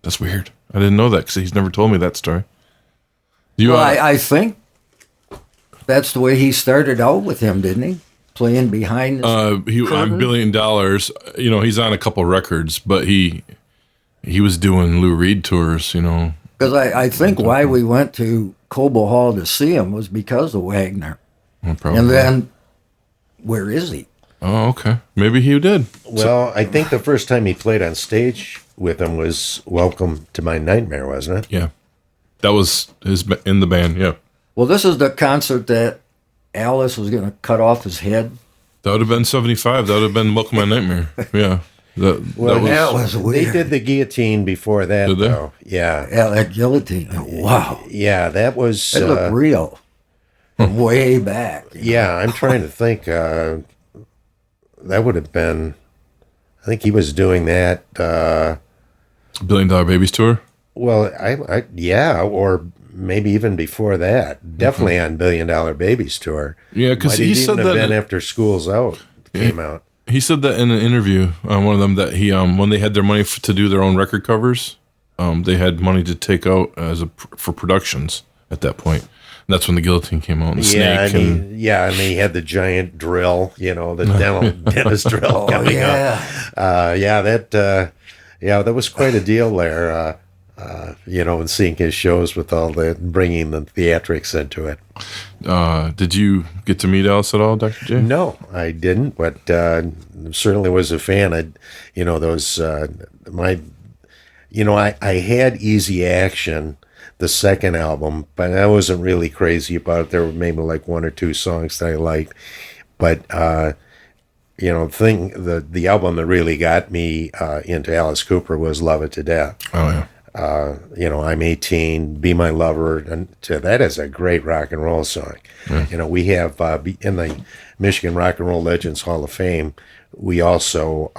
That's weird. I didn't know that because he's never told me that story. I think that's the way he started out with him, didn't he? Playing behind the on $1 billion. He's on a couple records, but he was doing Lou Reed tours, Because I think why we went to Cobo Hall to see him was because of Wagner. Probably. And then, where is he? Oh, okay. Maybe he did. Well, I think the first time he played on stage with him was Welcome to My Nightmare, wasn't it? Yeah. That was in the band, yeah. Well, this is the concert that Alice was going to cut off his head. That would have been 75. That would have been Welcome to My Nightmare. Yeah. That was weird. They did the guillotine before that, did they? though. Yeah. Yeah, that guillotine. Wow. Yeah, that was... It looked real. From way back. Yeah, I'm trying to think. That would have been... I think he was doing that... $1 Billion Babies tour? Well, yeah, or maybe even before that. Definitely on $1 Billion Babies tour. Yeah, because he said that... Then after School's Out came out. He said that in an interview, one of them, that he when they had their money to do their own record covers, they had money to take out for productions at that point. And that's when the guillotine came out. And the snake. And he had the giant drill, the dentist drill coming up. That was quite a deal there. And seeing his shows with all bringing the theatrics into it. Did you get to meet Alice at all, Dr. J? No, I didn't, but certainly was a fan. I had Easy Action, the second album, but I wasn't really crazy about it. There were maybe like one or two songs that I liked, but the album that really got me into Alice Cooper was Love It to Death. Oh yeah. I'm 18, Be My Lover, and that is a great rock and roll song. Yeah. We have in the Michigan Rock and Roll Legends Hall of Fame, we also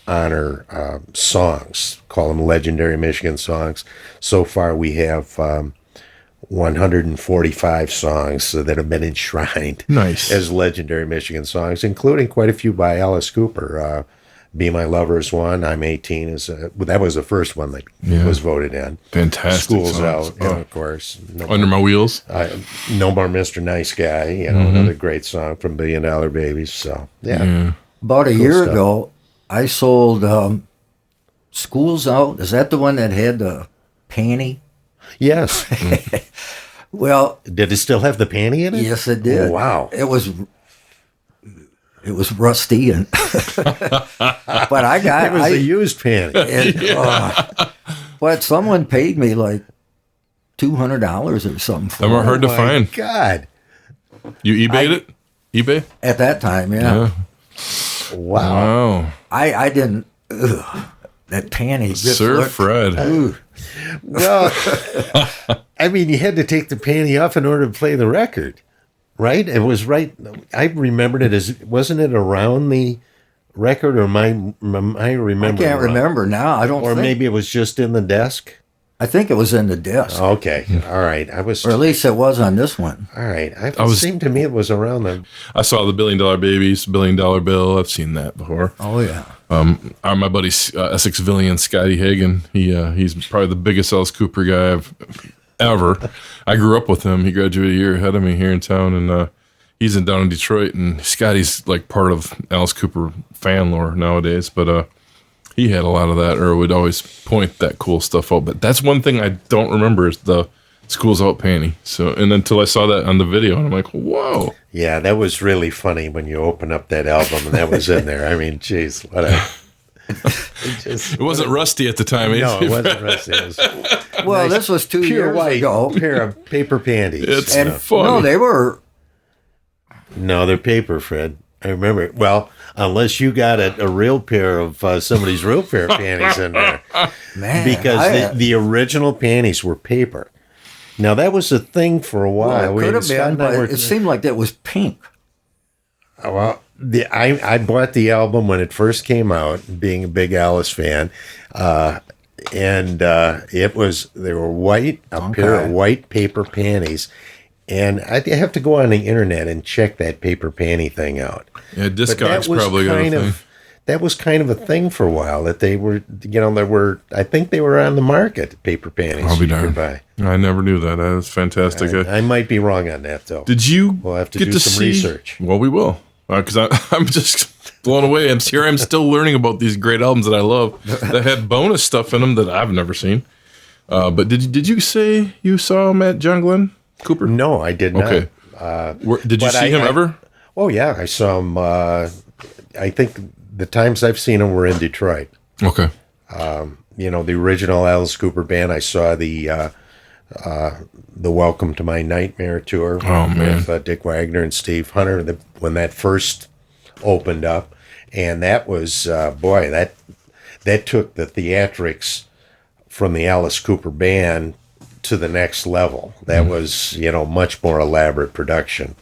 honor songs, call them legendary Michigan songs. So far, we have 145 songs that have been enshrined as legendary Michigan songs, including quite a few by Alice Cooper. Be My Lover is one. I'm 18 that was the first one that was voted in. Fantastic. School's songs. Out, of course. Under My Wheels. No More Mr. Nice Guy. Another great song from $1 Billion Babies. So yeah. About a year ago, I sold School's Out. Is that the one that had the panty? Yes. Well, did it still have the panty in it? Yes, it did. Oh, wow. It was rusty, but I got it was a used panty. But someone paid me like $200 or something for it. Them are hard to find. God, you eBayed it? eBay at that time, yeah. Wow. I didn't. that panty. just Sir looked- Fred. Ooh. Well, I mean, you had to take the panty off in order to play the record, right? It was right. I remembered it as, wasn't it around the record, or I I remember? can't remember now. I don't Or think. maybe it was just in the desk. I think it was in the disc. Okay, all right. I was Or at least it was on this one. all right. It seemed to me it was around the. I saw the $1 Billion Babies, $1 Billion Bill. I've seen that before. Oh, yeah. My buddy Essex Villian, Scotty Hagan. He's probably the biggest Alice Cooper guy I've ever. I grew up with him. He graduated a year ahead of me here in town, and he's down in Detroit. And Scotty's like part of Alice Cooper fan lore nowadays, but he had a lot of that, or would always point that cool stuff out. But that's one thing I don't remember is the School's Out panty. So, and until I saw that on the video, and I'm like, whoa. Yeah, that was really funny when you open up that album and that was in there. I mean, geez, what a. It wasn't rusty at the time. No, it wasn't rusty. It was Well, this was 2 pure years white ago. pair of paper panties. It's And funny. no, they were. No, they're paper, Fred. I remember it. Well, unless you got a real pair of somebody's real pair of panties in there. Man. Because the original panties were paper. Now, that was a thing for a while. Well, it could have Scott been, and I but were- it seemed like that was pink. Well, I bought the album when it first came out, being a big Alice fan, and they were white, a pair of white paper panties, and I have to go on the internet and check that paper panty thing out. Yeah, But Discogs probably got a thing. that was kind of a thing for a while. That they were, I think they were on the market. Paper panties. I'll be you could darned. buy. I never knew that. That was fantastic. I might be wrong on that though. Did you We'll have to get do to some see, research. Well, we will. Because I'm just blown away. I'm still learning about these great albums that I love that had bonus stuff in them that I've never seen. But did you say you saw him at John Glenn Cooper? No, I did not. Okay. Did you but see him ever? Oh yeah, I saw him. I think the times I've seen him were in Detroit. Okay. The original Alice Cooper band. I saw the Welcome to My Nightmare tour with Dick Wagner and Steve Hunter when that first opened up, and that was that took the theatrics from the Alice Cooper band to the next level. That was much more elaborate production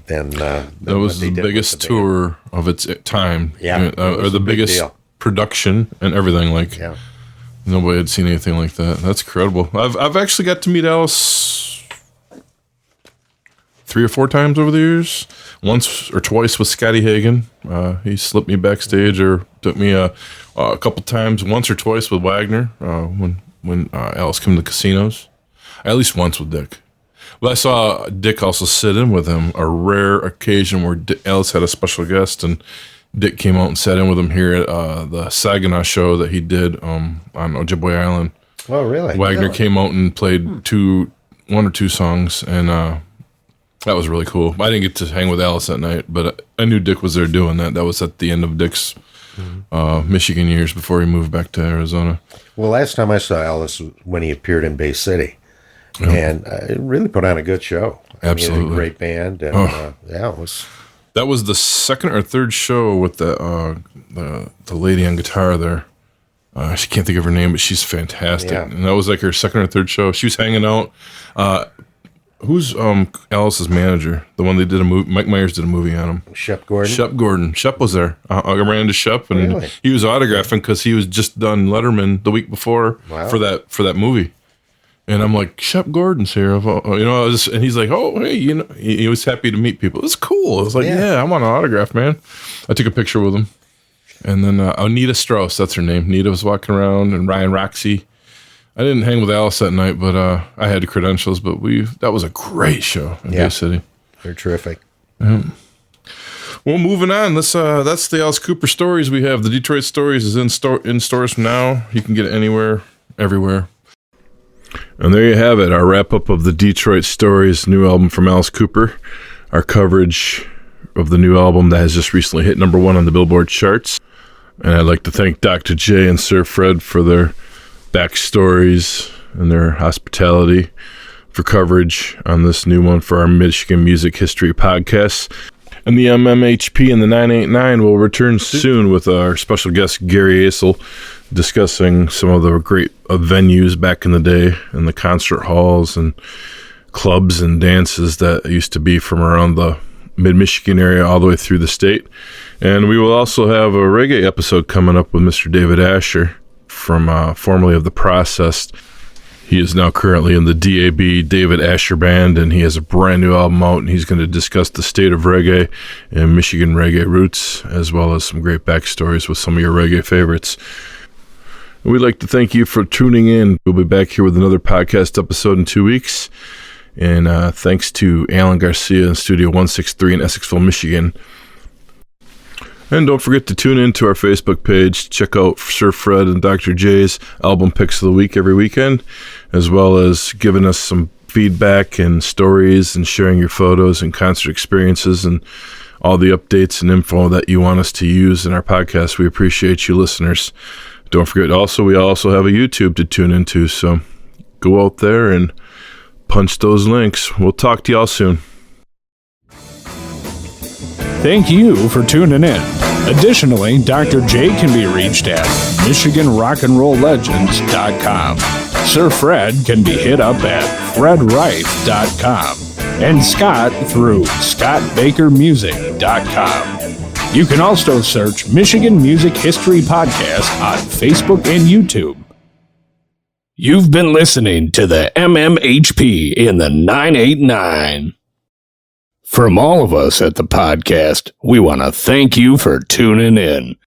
than That what was they the did with biggest the band. tour of its time. Yeah, it or was the a big biggest deal. production and everything. Like Yeah. nobody had seen anything like that. That's incredible. I've actually got to meet Alice 3 or 4 times over the years. Once or twice with Scotty Hagan. He slipped me backstage or took me a couple times. Once or twice with Wagner when Alice came to casinos. At least once with Dick. But I saw Dick also sit in with him. A rare occasion where Alice had a special guest and Dick came out and sat in with him here at the Saginaw show that he did on Ojibwe Island. Oh, really? Wagner came out and played 1 or 2 songs, and that was really cool. I didn't get to hang with Alice that night, but I knew Dick was there doing that. That was at the end of Dick's Michigan years before he moved back to Arizona. Well, last time I saw Alice was when he appeared in Bay City, and it really put on a good show. Absolutely. I mean, a great band, and it was. That was the 2nd or 3rd show with the lady on guitar there. I can't think of her name, but she's fantastic. Yeah. And that was like her 2nd or 3rd show. She was hanging out. Who's Alice's manager? The one they did a movie. Mike Myers did a movie on him. Shep Gordon. Shep Gordon. Shep was there. I ran into Shep, and Really? he was autographing because he was just done Letterman the week before for that movie. And I'm like, Shep Gordon's here, and he's like, oh, hey, he was happy to meet people. It was cool. I was like, yeah, I want an autograph, man. I took a picture with him. And then Anita Strauss, that's her name. Nita was walking around, and Ryan Roxy. I didn't hang with Alice that night, but I had the credentials. But that was a great show in Bay City. They're terrific. Well, moving on. That's the Alice Cooper stories we have. The Detroit Stories is in stores now. You can get it anywhere, everywhere. And there you have it, our wrap-up of the Detroit Stories new album from Alice Cooper, our coverage of the new album that has just recently hit number 1 on the Billboard charts. And I'd like to thank Dr. J and Sir Fred for their backstories and their hospitality for coverage on this new one for our Michigan Music History podcast. And the MMHP and the 989 will return soon with our special guest, Gary Asel, discussing some of the great venues back in the day and the concert halls and clubs and dances that used to be from around the mid-Michigan area all the way through the state. And we will also have a reggae episode coming up with Mr. David Asher from formerly of The Processed. He is now currently in the DAB David Asher Band, and he has a brand new album out, and he's going to discuss the state of reggae and Michigan reggae roots, as well as some great backstories with some of your reggae favorites. We'd like to thank you for tuning in. We'll be back here with another podcast episode in 2 weeks. And thanks to Alan Garcia in Studio 163 in Essexville, Michigan. And don't forget to tune in to our Facebook page. Check out Sir Fred and Dr. J's album picks of the week every weekend, as well as giving us some feedback and stories and sharing your photos and concert experiences and all the updates and info that you want us to use in our podcast. We appreciate you listeners. Don't forget also, we also have a YouTube to tune into, so go out there and punch those links. We'll talk to y'all soon. Thank you for tuning in. Additionally, Dr. J can be reached at MichiganRock'n'RollLegends.com. Sir Fred can be hit up at FredRife.com. And Scott through ScottBakerMusic.com. You can also search Michigan Music History Podcast on Facebook and YouTube. You've been listening to the MMHP in the 989. From all of us at the podcast, we want to thank you for tuning in.